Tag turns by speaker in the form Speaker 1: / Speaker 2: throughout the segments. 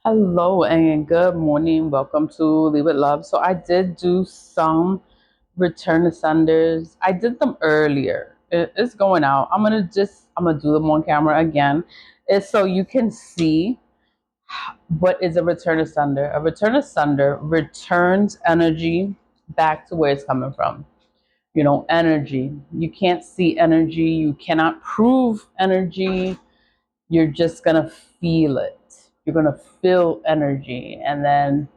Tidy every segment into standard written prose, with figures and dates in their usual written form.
Speaker 1: Hello and good morning. Welcome to Leave It Love. So I did do some return ascenders. I did them earlier. It's going out. I'm gonna do them on camera again. It's so you can see what is a return ascender. A return ascender returns energy back to where it's coming from. Energy. You can't see energy. You cannot prove energy. You're just gonna feel it. You're gonna feel energy, and then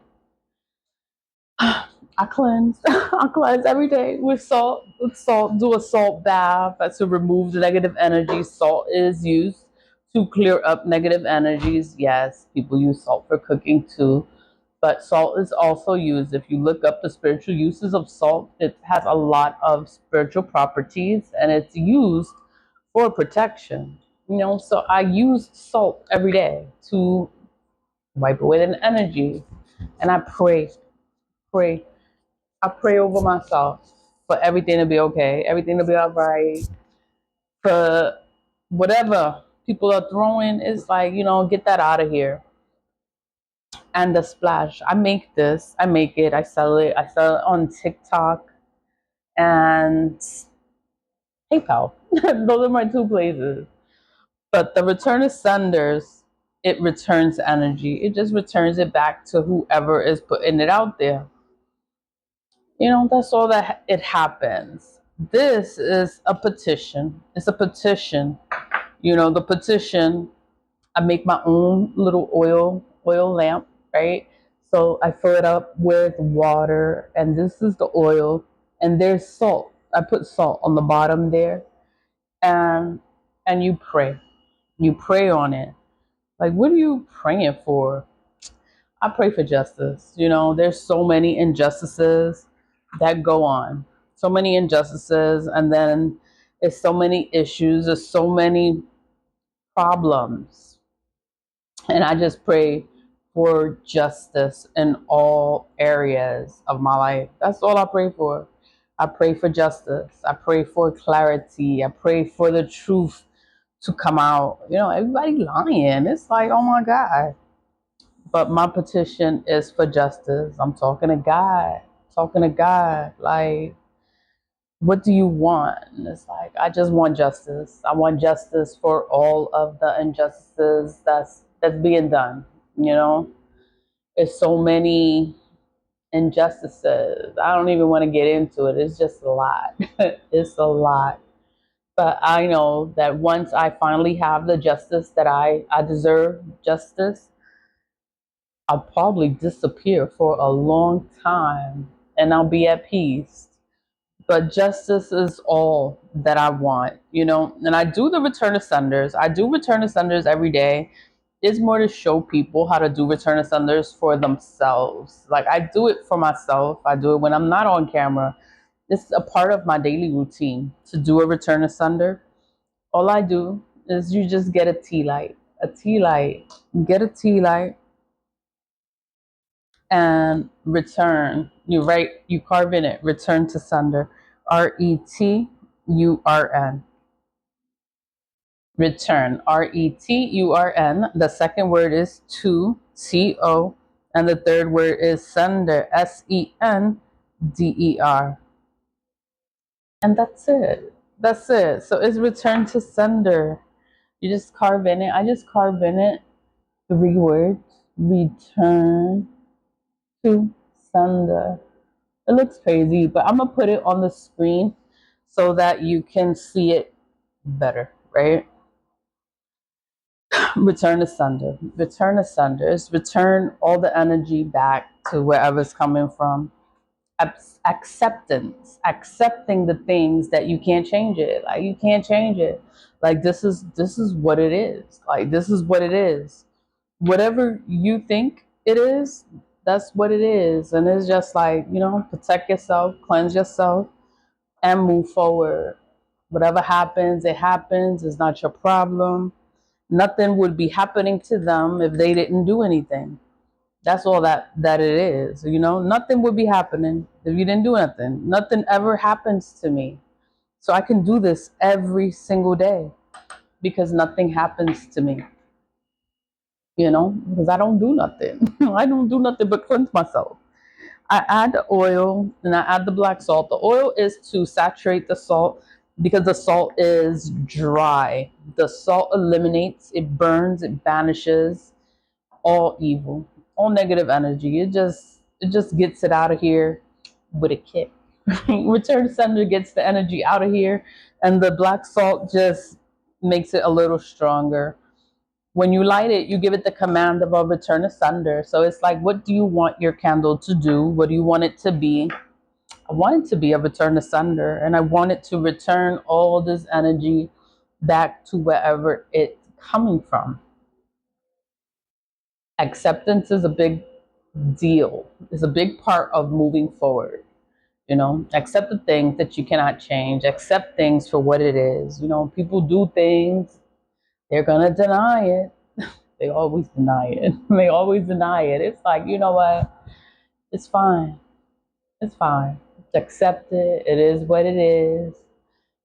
Speaker 1: I cleanse. I cleanse every day with salt. With salt, do a salt bath to remove the negative energy. Salt is used to clear up negative energies. Yes, people use salt for cooking too, but salt is also used. If you look up the spiritual uses of salt, it has a lot of spiritual properties, and it's used for protection. So I use salt every day to wipe away the energy, and I pray. I pray over myself for everything to be okay, everything to be all right, for whatever people are throwing. It's like, get that out of here. And the splash, I make this, I make it, I sell it on TikTok and PayPal. Those are my two places. But the return of senders, it returns energy. It just returns it back to whoever is putting it out there. That's all that it happens. This is a petition. It's a petition. The petition, I make my own little oil lamp, right? So I fill it up with water, and this is the oil, and there's salt. I put salt on the bottom there, and you pray. You pray on it. Like, what are you praying for? I pray for justice. There's so many injustices that go on, so many injustices, and then there's so many issues, there's so many problems. And I just pray for justice in all areas of my life. That's all I pray for. I pray for justice. I pray for clarity. I pray for the truth to come out. Everybody lying. It's like, oh my God. But my petition is for justice. I'm talking to God. Talking to God. Like, what do you want? And it's like, I just want justice. I want justice for all of the injustices that's being done. You know, it's so many injustices. I don't even want to get into it. It's just a lot. It's a lot. But I know that once I finally have the justice that I deserve, justice, I'll probably disappear for a long time and I'll be at peace. But justice is all that I want, And I do the return of senders. I do return of senders every day. It's more to show people how to do return of senders for themselves. Like, I do it for myself. I do it when I'm not on camera. It's a part of my daily routine to do a return of sender. All I do is you just get a tea light. A tea light. Get a tea light and return. You carve in it, return to sender. Return. Return. Return. The second word is to, and the third word is sender, sender. And that's it. That's it. So it's return to sender. You just carve in it. I just carve in it three words. Return to sender. It looks crazy, but I'm gonna put it on the screen so that you can see it better, right? Return to sender. Return to senders. Return all the energy back to wherever it's coming from. Acceptance. Accepting the things that you can't change it. Like, you can't change it. Like, this is what it is. Like, this is what it is. Whatever you think it is, that's what it is. And it's just like, protect yourself, cleanse yourself, and move forward. Whatever happens, it happens. It's not your problem. Nothing would be happening to them if they didn't do anything. That's all that it is. Nothing would be happening if you didn't do nothing. Nothing ever happens to me. So I can do this every single day because nothing happens to me. because I don't do nothing. I don't do nothing but cleanse myself. I add the oil and I add the black salt. The oil is to saturate the salt because the salt is dry. The salt eliminates, it burns, it banishes all evil, all negative energy. It just gets it out of here with a kick. Return to sender gets the energy out of here, and the black salt just makes it a little stronger. When you light it, you give it the command of a return to sender. So it's like, what do you want your candle to do? What do you want it to be? I want it to be a return to sender, and I want it to return all this energy back to wherever it's coming from. Acceptance is a big deal. It's a big part of moving forward. Accept the things that you cannot change. Accept things for what it is. People do things, they're gonna deny it. They always deny it. They always deny it. It's like, you know what? It's fine. It's fine. Accept it. It is what it is.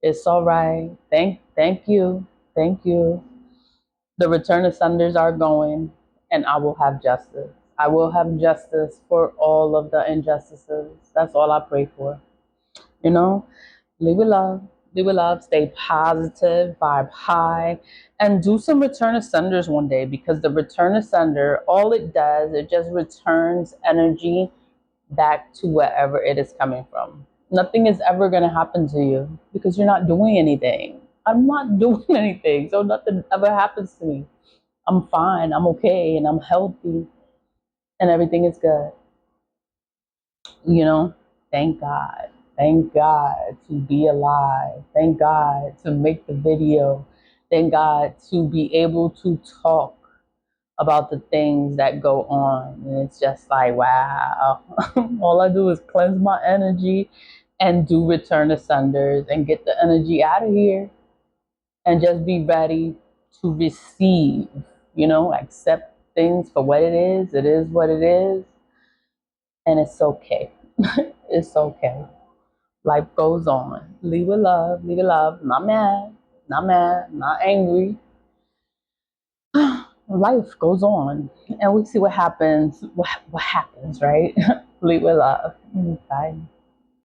Speaker 1: It's all right. Thank you. Thank you. The return of senders are going, and I will have justice. I will have justice for all of the injustices. That's all I pray for. You know, live with love. Live with love. Stay positive. Vibe high. And do some return of senders one day, because the return of sender, all it does, it just returns energy back to wherever it is coming from. Nothing is ever going to happen to you because you're not doing anything. I'm not doing anything, so nothing ever happens to me. I'm fine, I'm okay, and I'm healthy, and everything is good. You know, thank God. Thank God to be alive. Thank God to make the video. Thank God to be able to talk about the things that go on. And it's just like, wow. All I do is cleanse my energy and do return to senders and get the energy out of here and just be ready to receive, accept things for what it is. It is what it is. And it's okay. It's okay. Life goes on. Leave with love. Leave with love. Not mad. Not mad. Not angry. Life goes on, and we see what happens. What happens, right? Leave with love. Bye.